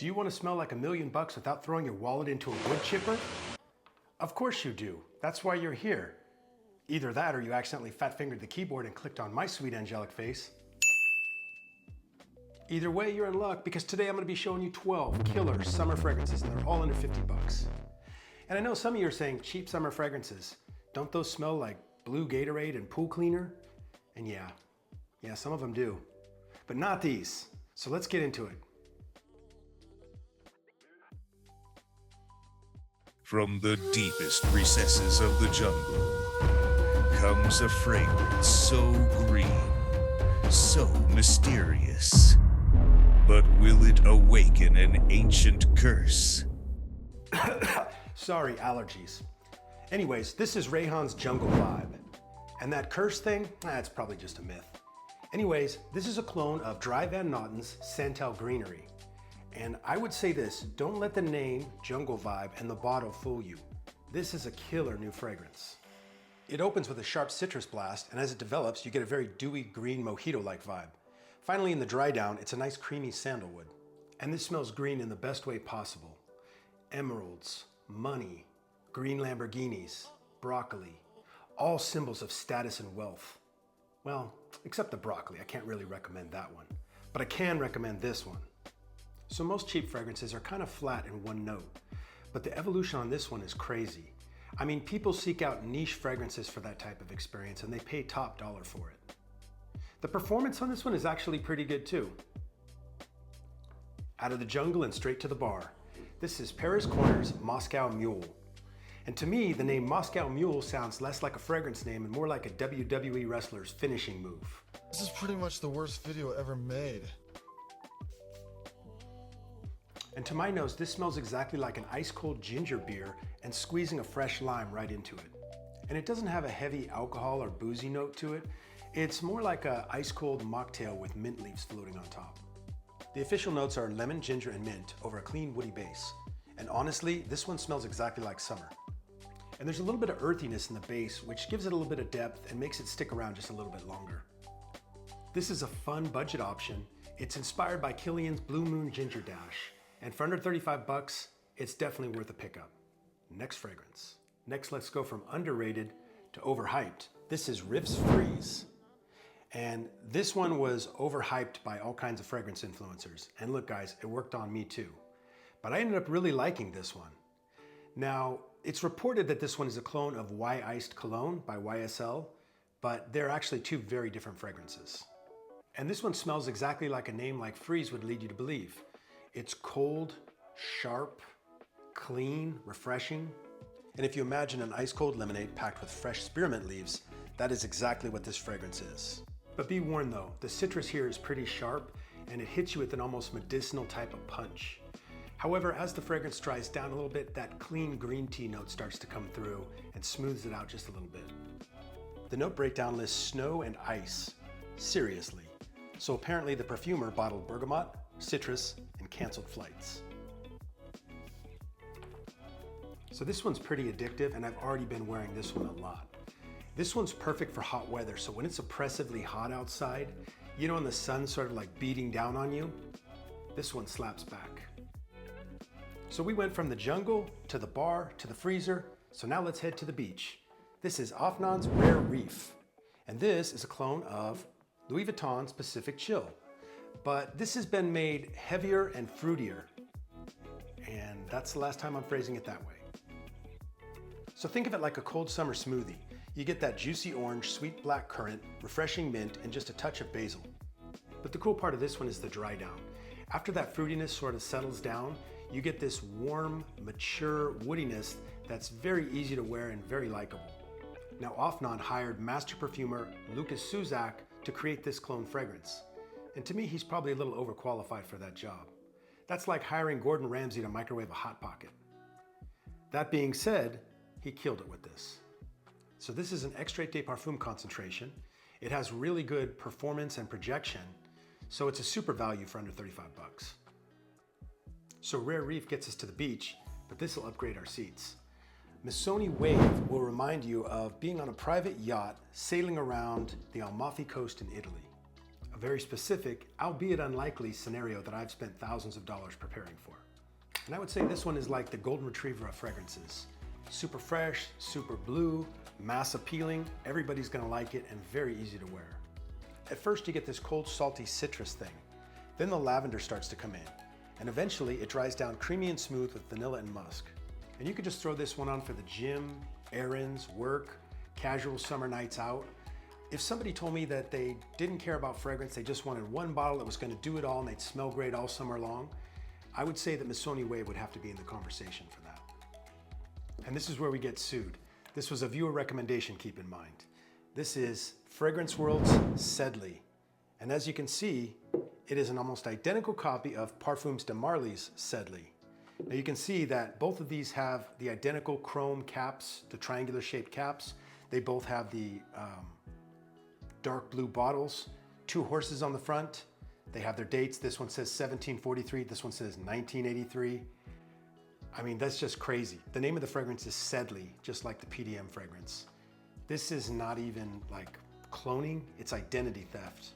Do you want to smell like $1,000,000 without throwing your wallet into a wood chipper? Of course you do. That's why you're here. Either that or you accidentally fat-fingered the keyboard and clicked on my sweet angelic face. Either way, you're in luck because today I'm going to be showing you 12 killer summer fragrances and they're all under $50. And I know some of you are saying cheap summer fragrances. Don't those smell like blue Gatorade and pool cleaner? And yeah, some of them do. But not these. So let's get into it. From the deepest recesses of the jungle comes a fragrance so green, so mysterious. But will it awaken an ancient curse? Sorry, allergies. Anyways, this is Rayhaan's Jungle Vibe. And that curse thing, it's probably just a myth. Anyways, this is a clone of Dry Van Notten's Santal Greenery. And I would say this, don't let the name Jungle Vibe and the bottle fool you. This is a killer new fragrance. It opens with a sharp citrus blast, and as it develops, you get a very dewy green mojito-like vibe. Finally, in the dry down, it's a nice creamy sandalwood. And this smells green in the best way possible. Emeralds, money, green Lamborghinis, broccoli, all symbols of status and wealth. Well, except the broccoli, I can't really recommend that one. But I can recommend this one. So most cheap fragrances are kind of flat in one note, but the evolution on this one is crazy. I mean, people seek out niche fragrances for that type of experience and they pay top dollar for it. The performance on this one is actually pretty good too. Out of the jungle and straight to the bar. This is Paris Corner's Moscow Mule. And to me, the name Moscow Mule sounds less like a fragrance name and more like a WWE wrestler's finishing move. This is pretty much the worst video ever made. And to my nose, this smells exactly like an ice-cold ginger beer and squeezing a fresh lime right into it. And it doesn't have a heavy alcohol or boozy note to it. It's more like an ice-cold mocktail with mint leaves floating on top. The official notes are lemon, ginger, and mint over a clean woody base. And honestly, this one smells exactly like summer. And there's a little bit of earthiness in the base, which gives it a little bit of depth and makes it stick around just a little bit longer. This is a fun budget option. It's inspired by Kilian's Blue Moon Ginger Dash. And for under $35, it's definitely worth a pickup. Next fragrance. Next, let's go from underrated to overhyped. This is Riiffs Freeze. And this one was overhyped by all kinds of fragrance influencers. And look guys, it worked on me too. But I ended up really liking this one. Now, it's reported that this one is a clone of Y Iced Cologne by YSL, but they're actually two very different fragrances. And this one smells exactly like a name like Freeze would lead you to believe. It's cold, sharp, clean, refreshing. And if you imagine an ice-cold lemonade packed with fresh spearmint leaves, that is exactly what this fragrance is. But be warned though, the citrus here is pretty sharp and it hits you with an almost medicinal type of punch. However, as the fragrance dries down a little bit, that clean green tea note starts to come through and smooths it out just a little bit. The note breakdown lists snow and ice. Seriously. So apparently the perfumer bottled bergamot, citrus, and canceled flights. So this one's pretty addictive and I've already been wearing this one a lot. This one's perfect for hot weather, so when it's oppressively hot outside, you know, and the sun's sort of like beating down on you, this one slaps back. So we went from the jungle to the bar to the freezer, so now let's head to the beach. This is Afnan's Rare Reef, and this is a clone of Louis Vuitton's Pacific Chill. But this has been made heavier and fruitier. And that's the last time I'm phrasing it that way. So think of it like a cold summer smoothie. You get that juicy orange, sweet black currant, refreshing mint, and just a touch of basil. But the cool part of this one is the dry down. After that fruitiness sort of settles down, you get this warm, mature woodiness that's very easy to wear and very likable. Now Afnan hired master perfumer Lucas Suzak to create this clone fragrance. And to me, he's probably a little overqualified for that job. That's like hiring Gordon Ramsay to microwave a Hot Pocket. That being said, he killed it with this. So this is an extrait de parfum concentration. It has really good performance and projection, so it's a super value for under $35. So Rare Reef gets us to the beach, but this will upgrade our seats. Missoni Wave will remind you of being on a private yacht sailing around the Amalfi coast in Italy. A very specific, albeit unlikely scenario that I've spent thousands of dollars preparing for. And I would say this one is like the golden retriever of fragrances. Super fresh, super blue, mass appealing, everybody's gonna like it, and very easy to wear. At first you get this cold, salty citrus thing. Then the lavender starts to come in, and eventually it dries down creamy and smooth with vanilla and musk. And you could just throw this one on for the gym, errands, work, casual summer nights out. If somebody told me that they didn't care about fragrance, they just wanted one bottle that was gonna do it all and they'd smell great all summer long, I would say that Missoni Wave would have to be in the conversation for that. And this is where we get sued. This was a viewer recommendation, keep in mind. This is Fragrance World's Sedley. And as you can see, it is an almost identical copy of Parfums de Marly's Sedley. Now you can see that both of these have the identical chrome caps, the triangular shaped caps. They both have the dark blue bottles, 2 horses on the front. They have their dates. This one says 1743, this one says 1983. I mean, that's just crazy. The name of the fragrance is Sedley, just like the PDM fragrance. This is not even like cloning, it's identity theft.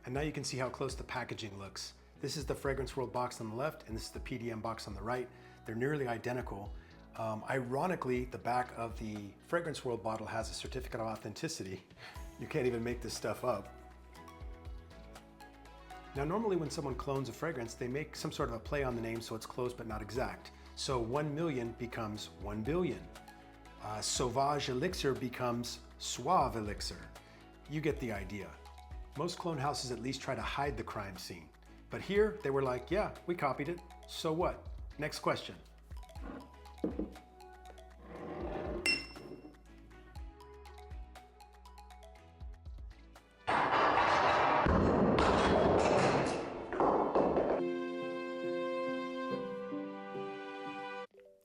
And now you can see how close the packaging looks. This is the Fragrance World box on the left, and this is the PDM box on the right. They're nearly identical. Ironically, the back of the Fragrance World bottle has a certificate of authenticity. You can't even make this stuff up. Now, normally when someone clones a fragrance, they make some sort of a play on the name so it's close but not exact. So 1 million becomes 1 billion. Sauvage Elixir becomes Suave Elixir. You get the idea. Most clone houses at least try to hide the crime scene. But here, they were like, yeah, we copied it, so what? Next question.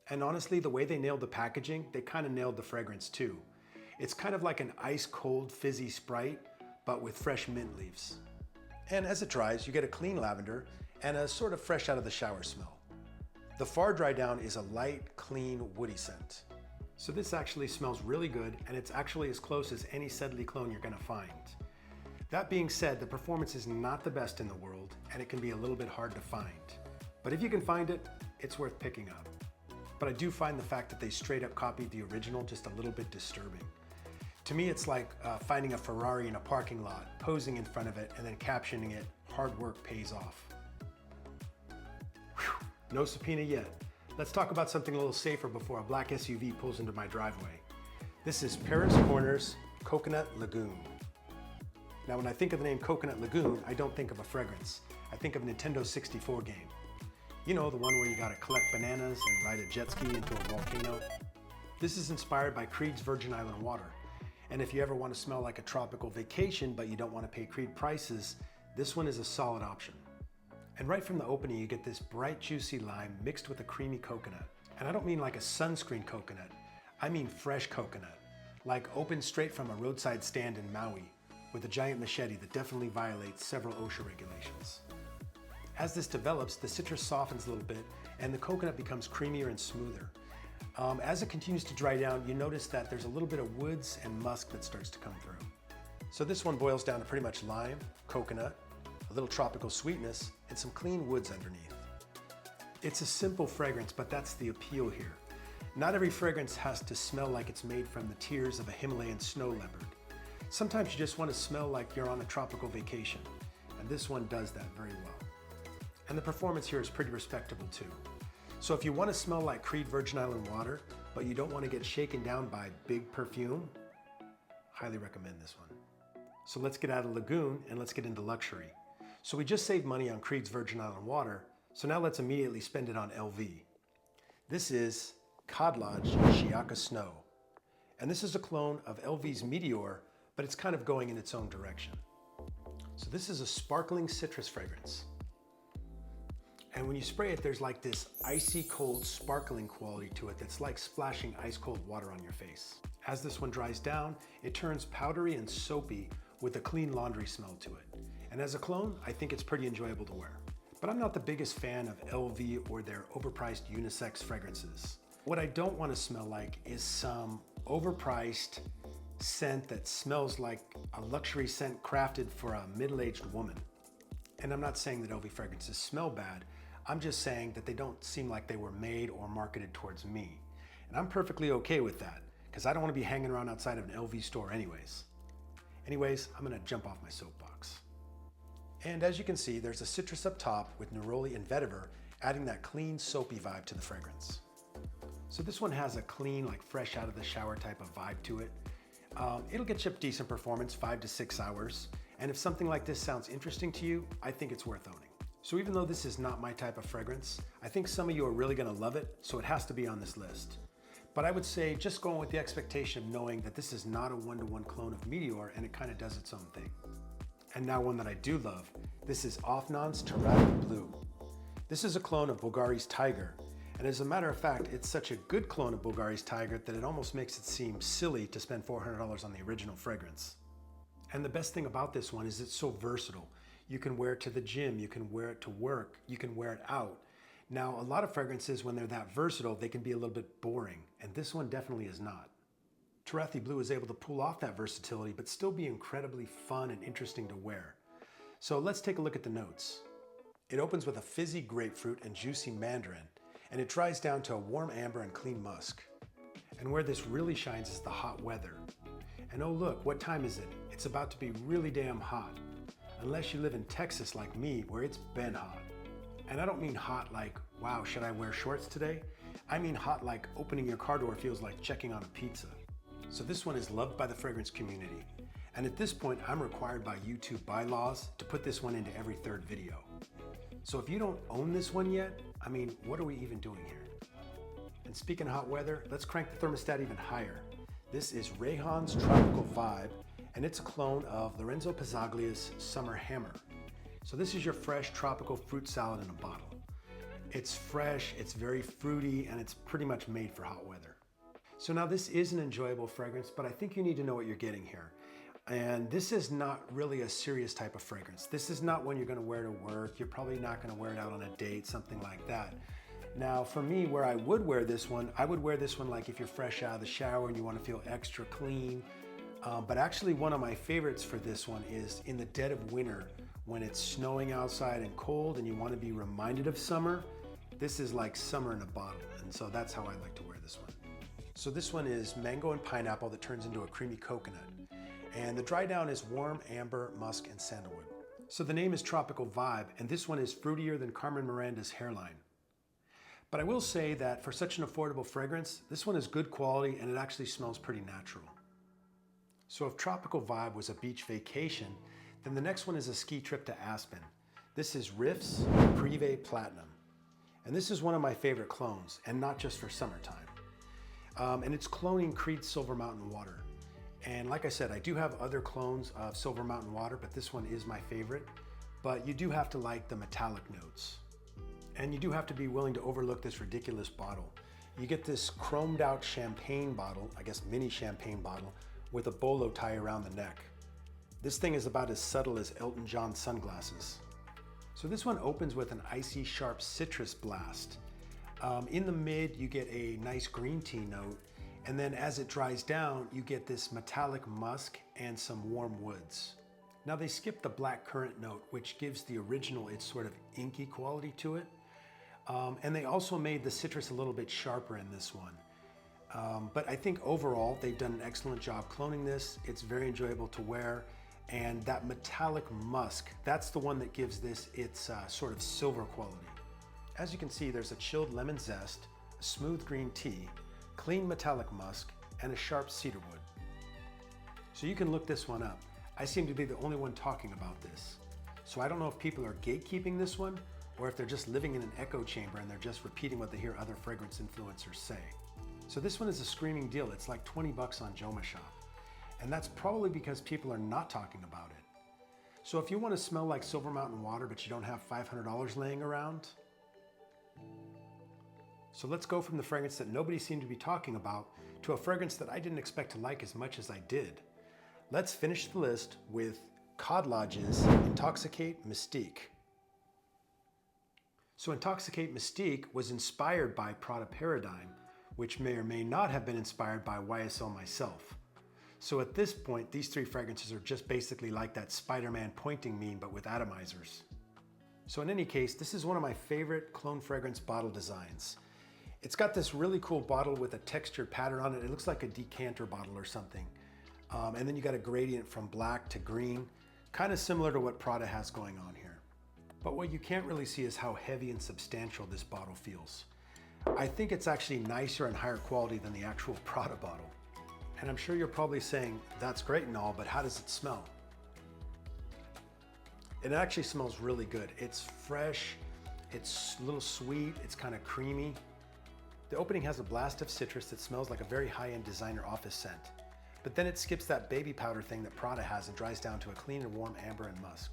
And honestly, the way they nailed the packaging, they kind of nailed the fragrance too. It's kind of like an ice cold fizzy Sprite, but with fresh mint leaves. And as it dries, you get a clean lavender and a sort of fresh out of the shower smell. The far dry down is a light, clean, woody scent. So this actually smells really good, and it's actually as close as any Sedley clone you're gonna find. That being said, the performance is not the best in the world, and it can be a little bit hard to find. But if you can find it, it's worth picking up. But I do find the fact that they straight up copied the original just a little bit disturbing. To me, it's like finding a Ferrari in a parking lot, posing in front of it, and then captioning it, "Hard work pays off." Whew, no subpoena yet. Let's talk about something a little safer before a black SUV pulls into my driveway. This is Paris Corner's Coconut Lagoon. Now, when I think of the name Coconut Lagoon, I don't think of a fragrance. I think of a Nintendo 64 game. You know, the one where you gotta collect bananas and ride a jet ski into a volcano. This is inspired by Creed's Virgin Island water. And if you ever want to smell like a tropical vacation, but you don't want to pay Creed prices, this one is a solid option. And right from the opening, you get this bright, juicy lime mixed with a creamy coconut. And I don't mean like a sunscreen coconut. I mean fresh coconut, like opened straight from a roadside stand in Maui with a giant machete that definitely violates several OSHA regulations. As this develops, the citrus softens a little bit and the coconut becomes creamier and smoother. As it continues to dry down, you notice that there's a little bit of woods and musk that starts to come through. So this one boils down to pretty much lime, coconut, a little tropical sweetness, and some clean woods underneath. It's a simple fragrance, but that's the appeal here. Not every fragrance has to smell like it's made from the tears of a Himalayan snow leopard. Sometimes you just want to smell like you're on a tropical vacation, and this one does that very well. And the performance here is pretty respectable too. So if you want to smell like Creed Virgin Island water, but you don't want to get shaken down by big perfume, highly recommend this one. So let's get out of Lagoon and let's get into luxury. So we just saved money on Creed's Virgin Island water, so now let's immediately spend it on LV. This is Khadlaj Shiyaaka Snow. And this is a clone of LV's Meteor, but it's kind of going in its own direction. So this is a sparkling citrus fragrance. And when you spray it, there's like this icy cold sparkling quality to it that's like splashing ice cold water on your face. As this one dries down, it turns powdery and soapy with a clean laundry smell to it. And as a clone, I think it's pretty enjoyable to wear. But I'm not the biggest fan of LV or their overpriced unisex fragrances. What I don't want to smell like is some overpriced scent that smells like a luxury scent crafted for a middle-aged woman. And I'm not saying that LV fragrances smell bad, I'm just saying that they don't seem like they were made or marketed towards me. And I'm perfectly okay with that, because I don't want to be hanging around outside of an LV store anyways. Anyways, I'm gonna jump off my soapbox. And as you can see, there's a citrus up top with neroli and vetiver, adding that clean, soapy vibe to the fragrance. So this one has a clean, like fresh out of the shower type of vibe to it. It'll get you up decent performance, 5 to 6 hours. And if something like this sounds interesting to you, I think it's worth owning. So even though this is not my type of fragrance, I think some of you are really gonna love it, so it has to be on this list. But I would say just going with the expectation of knowing that this is not a one-to-one clone of Meteor and it kind of does its own thing. And now one that I do love, this is Afnan's Turathi Blue. This is a clone of Bulgari's Tiger. And as a matter of fact, it's such a good clone of Bulgari's Tiger that it almost makes it seem silly to spend $400 on the original fragrance. And the best thing about this one is it's so versatile. You can wear it to the gym, you can wear it to work, you can wear it out. Now, a lot of fragrances, when they're that versatile, they can be a little bit boring, and this one definitely is not. Turathi Blue is able to pull off that versatility, but still be incredibly fun and interesting to wear. So let's take a look at the notes. It opens with a fizzy grapefruit and juicy mandarin, and it dries down to a warm amber and clean musk. And where this really shines is the hot weather. And oh look, what time is it? It's about to be really damn hot. Unless you live in Texas like me, where it's been hot. And I don't mean hot like, wow, should I wear shorts today? I mean hot like opening your car door feels like checking on a pizza. So this one is loved by the fragrance community. And at this point, I'm required by YouTube bylaws to put this one into every third video. So if you don't own this one yet, I mean, what are we even doing here? And speaking of hot weather, let's crank the thermostat even higher. This is Rayhaan's Tropical Vibe, and it's a clone of Lorenzo Pizzaglia's Summer Hammer. So this is your fresh tropical fruit salad in a bottle. It's fresh, it's very fruity, and it's pretty much made for hot weather. So now this is an enjoyable fragrance, but I think you need to know what you're getting here. And this is not really a serious type of fragrance. This is not one you're gonna wear to work. You're probably not gonna wear it out on a date, something like that. Now for me, where I would wear this one, I would wear this one like if you're fresh out of the shower and you wanna feel extra clean. But actually one of my favorites for this one is in the dead of winter, when it's snowing outside and cold and you wanna be reminded of summer. This is like summer in a bottle. And so that's how I like to wear this one. So this one is mango and pineapple that turns into a creamy coconut. And the dry down is warm amber, musk, and sandalwood. So the name is Tropical Vibe, and this one is fruitier than Carmen Miranda's Hairline. But I will say that for such an affordable fragrance, this one is good quality and it actually smells pretty natural. So if Tropical Vibe was a beach vacation, then the next one is a ski trip to Aspen. This is Riiffs Prive Platinum. And this is one of my favorite clones, and not just for summertime. And it's cloning Creed's Silver Mountain Water. And like I said, I do have other clones of Silver Mountain Water, but this one is my favorite. But you do have to like the metallic notes. And you do have to be willing to overlook this ridiculous bottle. You get this chromed out champagne bottle, I guess mini champagne bottle, with a bolo tie around the neck. This thing is about as subtle as Elton John's sunglasses. So this one opens with an icy sharp citrus blast. In the mid, you get a nice green tea note. And then as it dries down, you get this metallic musk and some warm woods. Now they skipped the black currant note, which gives the original its sort of inky quality to it. And they also made the citrus a little bit sharper in this one. But I think overall, they've done an excellent job cloning this. It's very enjoyable to wear. And that metallic musk, that's the one that gives this its sort of silver quality. As you can see, there's a chilled lemon zest, a smooth green tea, clean metallic musk, and a sharp cedarwood. So you can look this one up. I seem to be the only one talking about this. So I don't know if people are gatekeeping this one, or if they're just living in an echo chamber and they're just repeating what they hear other fragrance influencers say. So this one is a screaming deal. It's like 20 bucks on Joma Shop. And that's probably because people are not talking about it. So if you want to smell like Silver Mountain Water, but you don't have $500 laying around, so let's go from the fragrance that nobody seemed to be talking about to a fragrance that I didn't expect to like as much as I did. Let's finish the list with Khadlaj's Intoxicate Mystique. So Intoxicate Mystique was inspired by Prada Paradigm, which may or may not have been inspired by YSL myself. So at this point, these three fragrances are just basically like that Spider-Man pointing meme, but with atomizers. So in any case, this is one of my favorite cologne fragrance bottle designs. It's got this really cool bottle with a textured pattern on it. It looks like a decanter bottle or something. And then you got a gradient from black to green, kind of similar to what Prada has going on here. But what you can't really see is how heavy and substantial this bottle feels. I think it's actually nicer and higher quality than the actual Prada bottle. And I'm sure you're probably saying, that's great and all, but how does it smell? It actually smells really good. It's fresh, it's a little sweet, it's kind of creamy. The opening has a blast of citrus that smells like a very high-end designer office scent. But then it skips that baby powder thing that Prada has and dries down to a clean and warm amber and musk.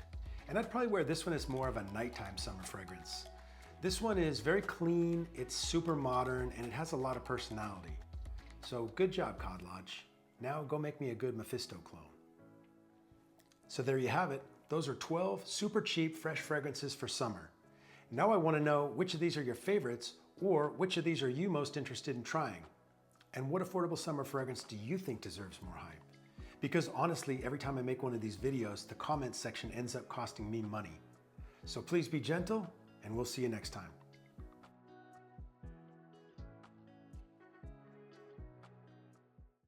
And I'd probably wear this one as more of a nighttime summer fragrance. This one is very clean, it's super modern, and it has a lot of personality. So good job, Khadlaj. Now go make me a good Mephisto clone. So there you have it. Those are 12 super cheap fresh fragrances for summer. Now I want to know which of these are your favorites, or which of these are you most interested in trying? And what affordable summer fragrance do you think deserves more hype? Because honestly, every time I make one of these videos, the comments section ends up costing me money. So please be gentle, and we'll see you next time.